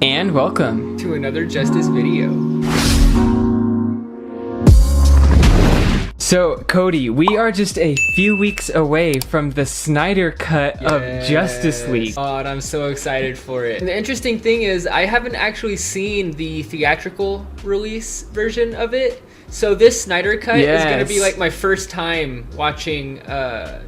And welcome to another Justice video. So, Cody, we are just a few weeks away from the Snyder cut of Justice League. Oh, and I'm so excited for it. And the interesting thing is, I haven't actually seen the theatrical release version of it. So this Snyder cut is going to be like my first time watching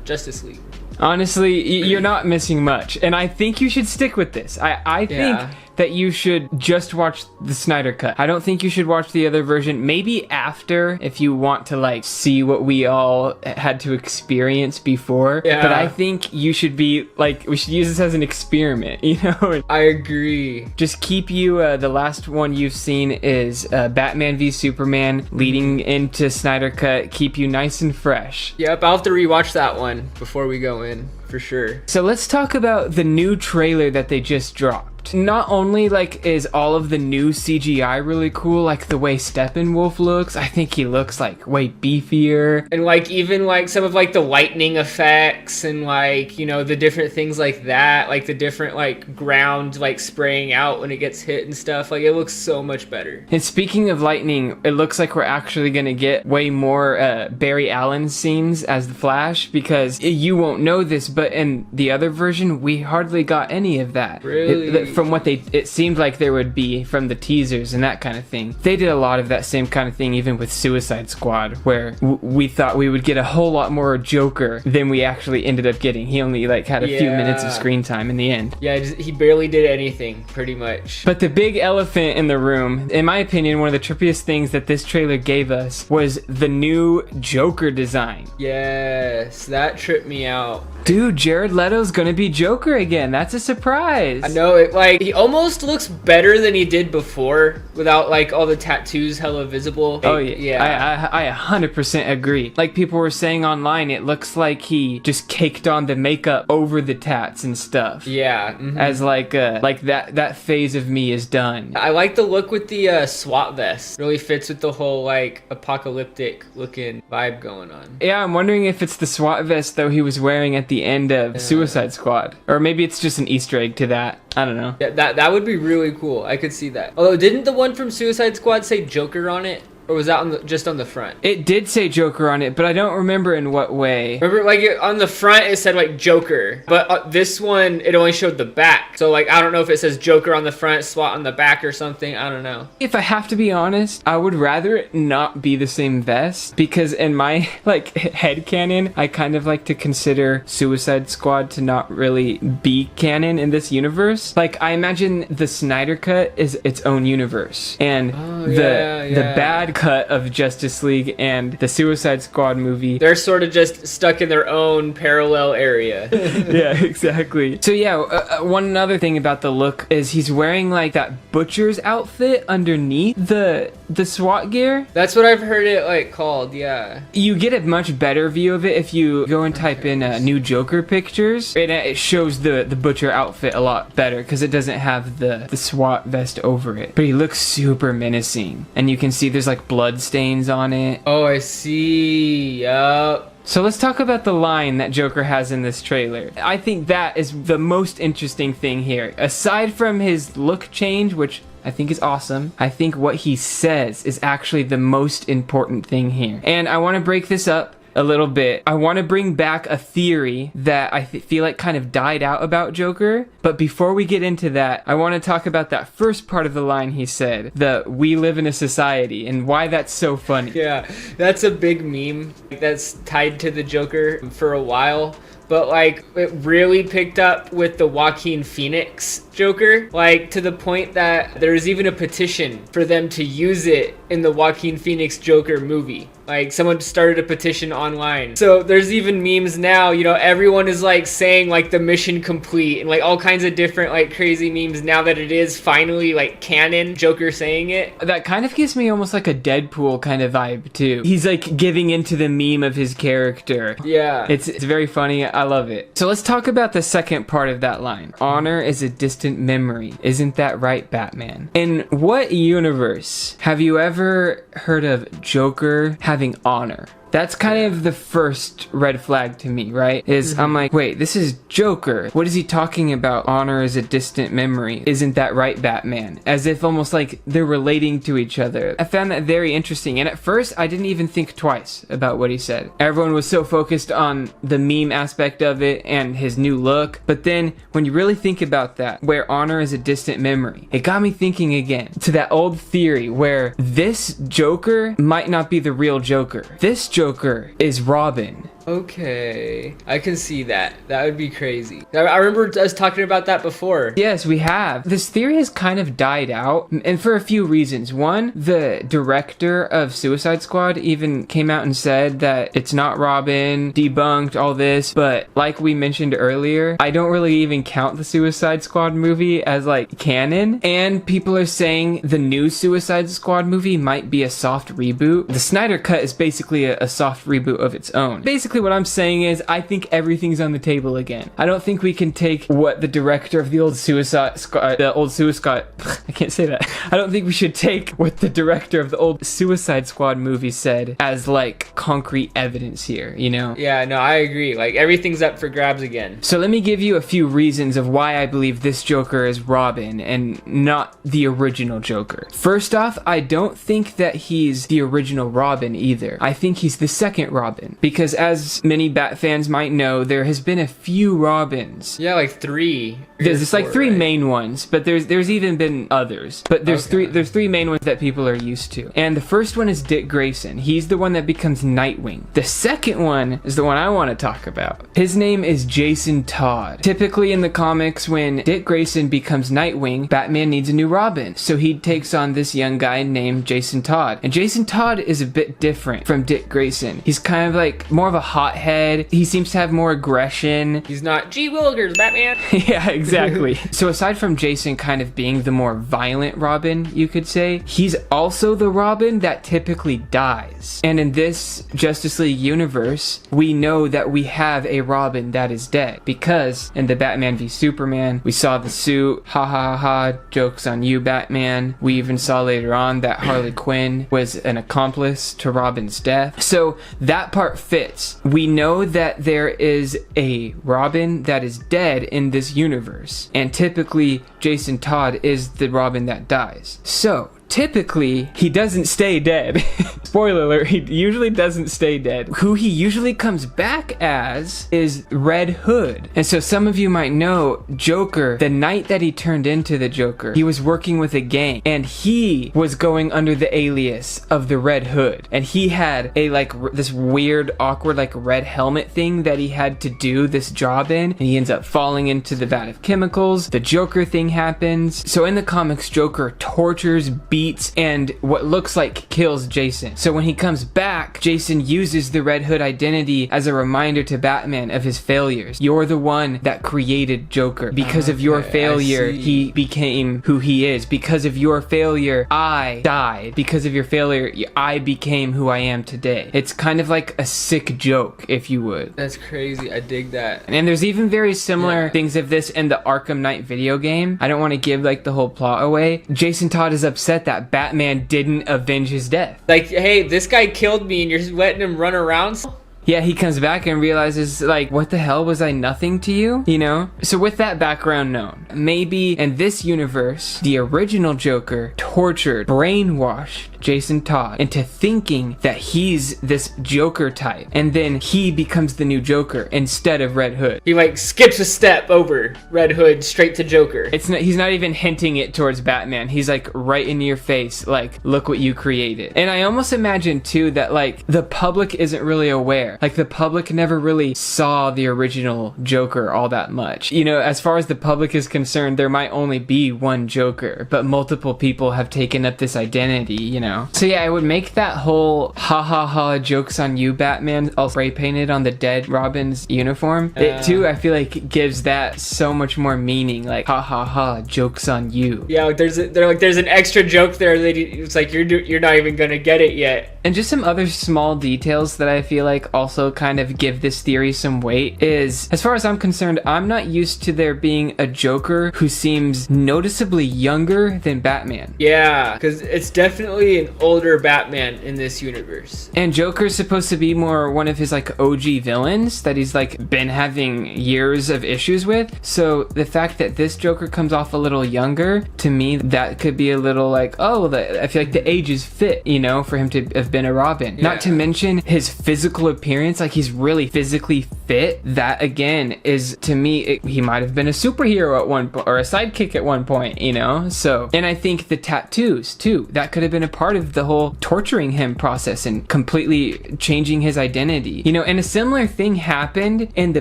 Justice League. Honestly, you're not missing much, and I think you should stick with this. I think that you should just watch the Snyder cut. I don't think you should watch the other version. Maybe after, if you want to like see what we all had to experience before. Yeah. But I think you should be like, we should use this as an experiment, you know? I agree. Just keep you, the last one you've seen is Batman v Superman leading into Snyder cut. Keep you nice and fresh. Yep, I'll have to rewatch that one before we go in, for sure. So let's talk about the new trailer that they just dropped. Not only like is all of the new CGI really cool, like the way Steppenwolf looks, I think he looks like way beefier. And like even like some of like the lightning effects and like, you know, the different things like that, like the different like ground like spraying out when it gets hit and stuff, like it looks so much better. And speaking of lightning, it looks like we're actually gonna get way more Barry Allen scenes as the Flash, because you won't know this, but in the other version we hardly got any of that. Really? From what it seemed like there would be from the teasers and that kind of thing. They did a lot of that same kind of thing even with Suicide Squad, where we thought we would get a whole lot more Joker than we actually ended up getting. He only like had a few minutes of screen time in the end. Yeah, he barely did anything, pretty much. But the big elephant in the room, in my opinion, one of the trippiest things that this trailer gave us was the new Joker design. Yes, that tripped me out. Dude, Jared Leto's gonna be Joker again. That's a surprise. I know, it like he almost looks better than he did before without like all the tattoos hella visible. Oh yeah. I 100% agree. Like people were saying online, it looks like he just caked on the makeup over the tats and stuff. Yeah. As like that phase of me is done. I like the look with the SWAT vest. Really fits with the whole like apocalyptic looking vibe going on. Yeah, I'm wondering if it's the SWAT vest though he was wearing at the end of Suicide Squad, or maybe it's just an Easter egg to that. I don't know. Yeah, that would be really cool. I could see that. Although, didn't the one from Suicide Squad say Joker on it? Or was that just on the front? It did say Joker on it, but I don't remember in what way. Remember, like, on the front, it said, like, Joker. But this one, it only showed the back. So, like, I don't know if it says Joker on the front, SWAT on the back or something. I don't know. If I have to be honest, I would rather it not be the same vest. Because in my, like, headcanon, I kind of like to consider Suicide Squad to not really be canon in this universe. Like, I imagine the Snyder cut is its own universe. And the bad cut of Justice League and the Suicide Squad movie, they're sort of just stuck in their own parallel area. Yeah, exactly. So yeah, one other thing about the look is he's wearing like that butcher's outfit underneath the SWAT gear. That's what I've heard it like called. Yeah, you get a much better view of it if you go and type in new Joker pictures. It shows the butcher outfit a lot better because it doesn't have the SWAT vest over it, but he looks super menacing, and you can see there's like blood stains on it. Oh, I see. Yup. So let's talk about the line that Joker has in this trailer. I think that is the most interesting thing here. Aside from his look change, which I think is awesome, I think what he says is actually the most important thing here. And I want to break this up a little bit. I want to bring back a theory that I feel like kind of died out about Joker. But before we get into that, I want to talk about that first part of the line he said, the "we live in a society," and why that's so funny. Yeah, that's a big meme that's tied to the Joker for a while. But like it really picked up with the Joaquin Phoenix Joker, like to the point that there's even a petition for them to use it in the Joaquin Phoenix Joker movie. Like someone started a petition online. So there's even memes now, you know, everyone is like saying like the mission complete and like all kinds of different like crazy memes now that it is finally like canon, Joker saying it. That kind of gives me almost like a Deadpool kind of vibe too. He's like giving into the meme of his character. Yeah. It's very funny. I love it. So let's talk about the second part of that line. Honor is a distant memory. Isn't that right, Batman? In what universe have you ever heard of Joker having honor? That's kind of the first red flag to me, right? I'm like, wait, this is Joker. What is he talking about? Honor is a distant memory. Isn't that right, Batman? As if almost like they're relating to each other. I found that very interesting. And at first, I didn't even think twice about what he said. Everyone was so focused on the meme aspect of it and his new look. But then when you really think about that, where honor is a distant memory, it got me thinking again to that old theory where this Joker might not be the real Joker. This Joker is Robin. Okay, I can see that. That would be crazy. I remember us talking about that before. Yes, we have. This theory has kind of died out, and for a few reasons. One, the director of Suicide Squad even came out and said that it's not Robin, debunked all this, but like we mentioned earlier, I don't really even count the Suicide Squad movie as like canon, and people are saying the new Suicide Squad movie might be a soft reboot. The Snyder Cut is basically a soft reboot of its own. Basically, what I'm saying is I think everything's on the table again. I don't think we can take what the director of the old Suicide Squad, I can't say that. I don't think we should take what the director of the old Suicide Squad movie said as like concrete evidence here, you know? Yeah, no, I agree. Like everything's up for grabs again. So let me give you a few reasons of why I believe this Joker is Robin and not the original Joker. First off, I don't think that he's the original Robin either. I think he's the second Robin, because as many Bat fans might know, there has been a few Robins. Yeah, like 3. There's like 3 main ones, but there's even been others. But there's three main ones that people are used to. And the first one is Dick Grayson. He's the one that becomes Nightwing. The second one is the one I want to talk about. His name is Jason Todd. Typically in the comics, when Dick Grayson becomes Nightwing, Batman needs a new Robin. So he takes on this young guy named Jason Todd. And Jason Todd is a bit different from Dick Grayson. He's kind of like more of a hothead. He seems to have more aggression. He's not G. Willikers, Batman. Yeah, exactly. So aside from Jason kind of being the more violent Robin, you could say, he's also the Robin that typically dies. And in this Justice League universe, we know that we have a Robin that is dead, because in the Batman v Superman, we saw the suit, ha ha ha, jokes on you, Batman. We even saw later on that Harley Quinn was an accomplice to Robin's death. So that part fits. We know that there is a Robin that is dead in this universe, and typically Jason Todd is the Robin that dies. So typically, he doesn't stay dead. Spoiler alert, he usually doesn't stay dead. Who he usually comes back as is Red Hood. And so some of you might know Joker, the night that he turned into the Joker, he was working with a gang, and he was going under the alias of the Red Hood. And he had a this weird, awkward, red helmet thing that he had to do this job in, and he ends up falling into the vat of chemicals. The Joker thing happens. So in the comics, Joker tortures, beats, and what looks like kills Jason. So when he comes back, Jason uses the Red Hood identity as a reminder to Batman of his failures. You're the one that created Joker. Because of your failure, he became who he is. Because of your failure, I died. Because of your failure, I became who I am today. It's kind of like a sick joke, if you would. That's crazy. I dig that. And there's even very similar things of this in the Arkham Knight video game. I don't want to give the whole plot away. Jason Todd is upset that Batman didn't avenge his death. Like, hey, this guy killed me and you're just letting him run around? Yeah, he comes back and realizes, what the hell, was I nothing to you? You know? So with that background known, maybe in this universe, the original Joker tortured, brainwashed Jason Todd into thinking that he's this Joker type, and then he becomes the new Joker instead of Red Hood. He skips a step over Red Hood straight to Joker. He's not even hinting it towards Batman. He's right in your face, look what you created. And I almost imagine too that the public isn't really aware. The public never really saw the original Joker all that much. You know, as far as the public is concerned, there might only be one Joker, but multiple people have taken up this identity, you know? So yeah, I would make that whole ha ha ha jokes on you, Batman, all spray painted on the dead Robin's uniform. It too, I feel gives that so much more meaning, ha ha ha jokes on you. Yeah, there's an extra joke there that it's you're not even gonna get it yet. And just some other small details that I feel also kind of give this theory some weight is, as far as I'm concerned, I'm not used to there being a Joker who seems noticeably younger than Batman. Yeah, because it's definitely an older Batman in this universe. And Joker's supposed to be more one of his like OG villains that he's like been having years of issues with. So the fact that this Joker comes off a little younger, to me, that could be a little like, oh, I feel like the age is fit, you know, for him to have been a Robin. Yeah. Not to mention his physical appearance, like he's really physically fit. That again is, to me, he might have been a superhero at one point or a sidekick at one point, you know? So, and I think the tattoos too, that could have been a part of the whole torturing him process and completely changing his identity, you know. And a similar thing happened in the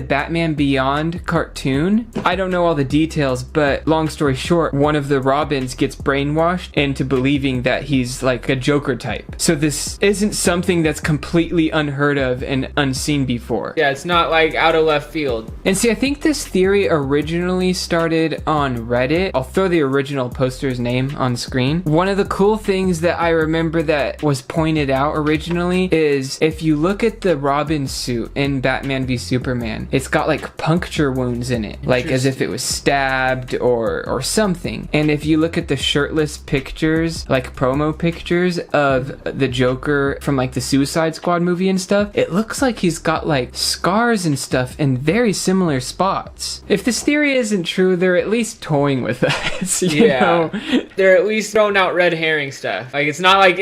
Batman Beyond cartoon. I don't know all the details, but long story short, one of the Robins gets brainwashed into believing that he's like a Joker type. So this isn't something that's completely unheard of and unseen before. Yeah, it's not like out of left field. And see, I think this theory originally started on Reddit. I'll throw the original poster's name on screen. One of the cool things that I remember that was pointed out originally is if you look at the Robin suit in Batman v Superman, it's got like puncture wounds in it, like as if it was stabbed or something. And if you look at the shirtless pictures, like promo pictures of the Joker from like the Suicide Squad movie and stuff, it looks like he's got like scars and stuff in very similar spots. If this theory isn't true, they're at least toying with us. You know? They're at least throwing out red herring stuff. Like it's not like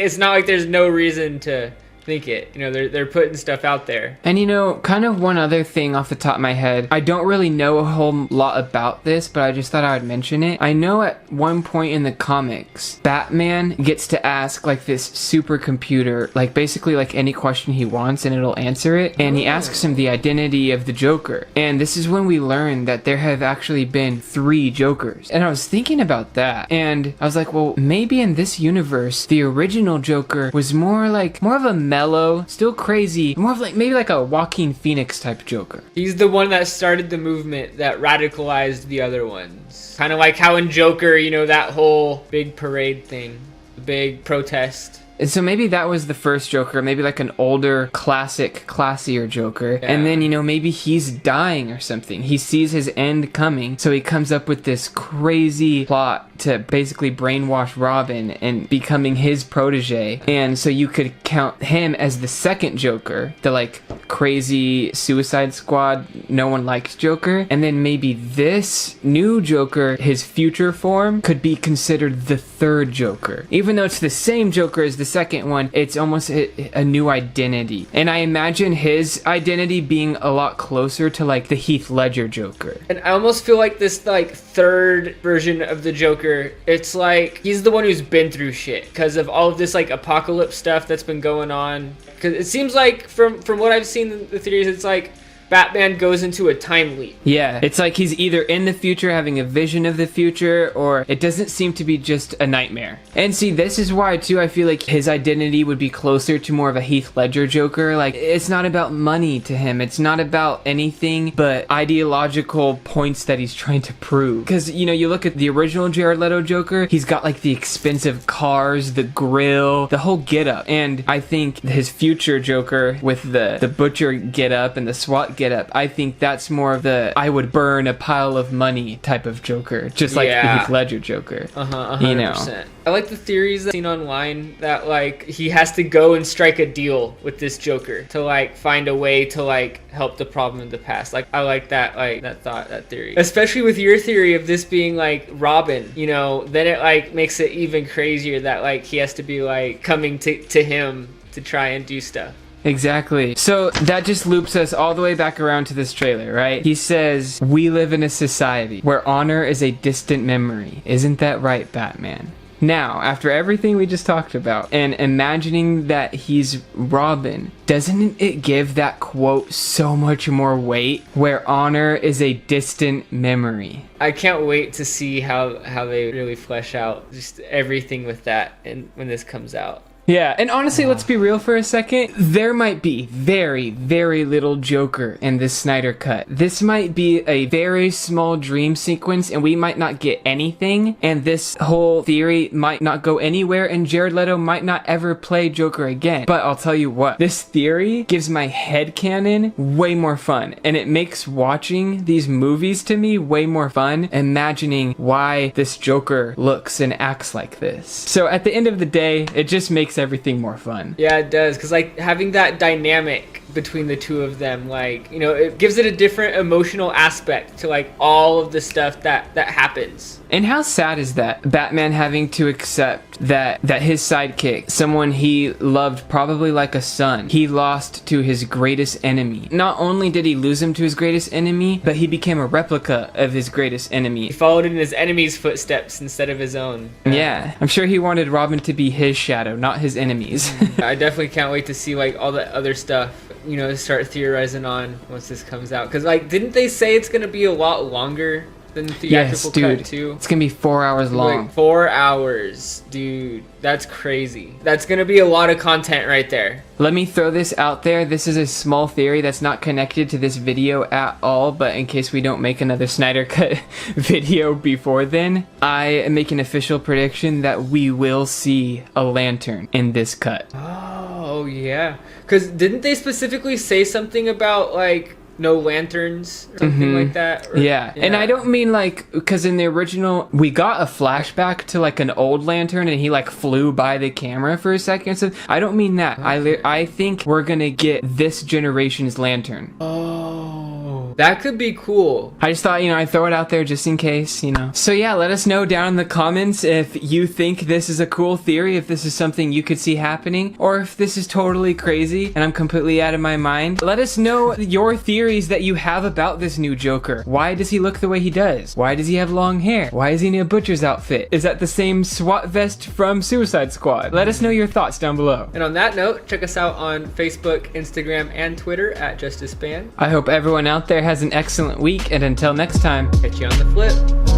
there's no reason to think it, you know. They're putting stuff out there. And you know, kind of one other thing off the top of my head, I don't really know a whole lot about this, but I just thought I would mention it. I know at one point in the comics, Batman gets to ask like this supercomputer, like basically like any question he wants and it'll answer it, and he asks him the identity of the Joker. And this is when we learn that there have actually been 3 Jokers. And I was thinking about that, and I was like, well, maybe in this universe the original Joker was more of a mellow, still crazy, more of like maybe like a Joaquin Phoenix type Joker. He's the one that started the movement that radicalized the other ones. Kind of like how in Joker, you know, that whole big parade thing, the big protest. And so maybe that was the first Joker, maybe like an older, classic, classier Joker. Yeah. And then, you know, maybe he's dying or something. He sees his end coming, so he comes up with this crazy plot to basically brainwash Robin and becoming his protege. And so you could count him as the second Joker, the like crazy Suicide Squad, no one likes Joker. And then maybe this new Joker, his future form, could be considered the third Joker. Even though it's the same Joker as the second one, it's almost a new identity. And I imagine his identity being a lot closer to like the Heath Ledger Joker. And I almost feel like this like third version of the Joker, it's like he's the one who's been through shit because of all of this like apocalypse stuff that's been going on. Because it seems like from what I've seen in the theories, it's like Batman goes into a time leap. Yeah, it's like he's either in the future having a vision of the future, or it doesn't seem to be just a nightmare. And see, this is why too I feel like his identity would be closer to more of a Heath Ledger Joker. Like, it's not about money to him, it's not about anything but ideological points that he's trying to prove. Because, you know, you look at the original Jared Leto Joker, he's got like the expensive cars, the grill, the whole getup. And I think his future Joker with the butcher getup and the SWAT getup, I think that's more of the I would burn a pile of money type of Joker, just like the Heath Ledger Joker. 100%. You know, I like the theories I've seen online that like he has to go and strike a deal with this Joker to like find a way to like help the problem in the past. Like I like that thought, that theory, especially with your theory of this being like Robin. You know, then it like makes it even crazier that like he has to be like coming to him to try and do stuff. Exactly. So that just loops us all the way back around to this trailer, right? He says, we live in a society where honor is a distant memory. Isn't that right, Batman? Now, after everything we just talked about, and imagining that he's Robin, doesn't it give that quote so much more weight? Where honor is a distant memory. I can't wait to see how they really flesh out just everything with that and when this comes out. Yeah, and honestly, let's be real for a second. There might be very, very little Joker in this Snyder cut. This might be a very small dream sequence, and we might not get anything, and this whole theory might not go anywhere, and Jared Leto might not ever play Joker again. But I'll tell you what, this theory gives my headcanon way more fun, and it makes watching these movies to me way more fun, imagining why this Joker looks and acts like this. So at the end of the day, it just makes everything more fun. Yeah, it does, because like having that dynamic between the two of them, like, you know, it gives it a different emotional aspect to like all of the stuff that happens. And how sad is that? Batman having to accept that his sidekick, someone he loved probably like a son, he lost to his greatest enemy. Not only did he lose him to his greatest enemy, but he became a replica of his greatest enemy. He followed in his enemy's footsteps instead of his own. Yeah, I'm sure he wanted Robin to be his shadow, not his enemies. I definitely can't wait to see like all the other stuff, you know, start theorizing on once this comes out. Because like, didn't they say it's gonna be a lot longer than the theatrical cut too? It's gonna be 4 hours long. Like 4 hours, dude. That's crazy. That's gonna be a lot of content right there. Let me throw this out there. This is a small theory that's not connected to this video at all, but in case we don't make another Snyder Cut video before then, I make an official prediction that we will see a lantern in this cut. Oh yeah, because didn't they specifically say something about like no lanterns or something like that? Or, yeah, and I don't mean like, because in the original we got a flashback to like an old lantern and he like flew by the camera for a second, so I don't mean that. I think we're gonna get this generation's lantern. Oh, that could be cool. I just thought, you know, I'd throw it out there just in case, you know. So yeah, let us know down in the comments if you think this is a cool theory, if this is something you could see happening, or if this is totally crazy and I'm completely out of my mind. Let us know your theories that you have about this new Joker. Why does he look the way he does? Why does he have long hair? Why is he in a butcher's outfit? Is that the same SWAT vest from Suicide Squad? Let us know your thoughts down below. And on that note, check us out on Facebook, Instagram, and Twitter at JustisBand. I hope everyone out there has an excellent week, and until next time, Catch you on the flip.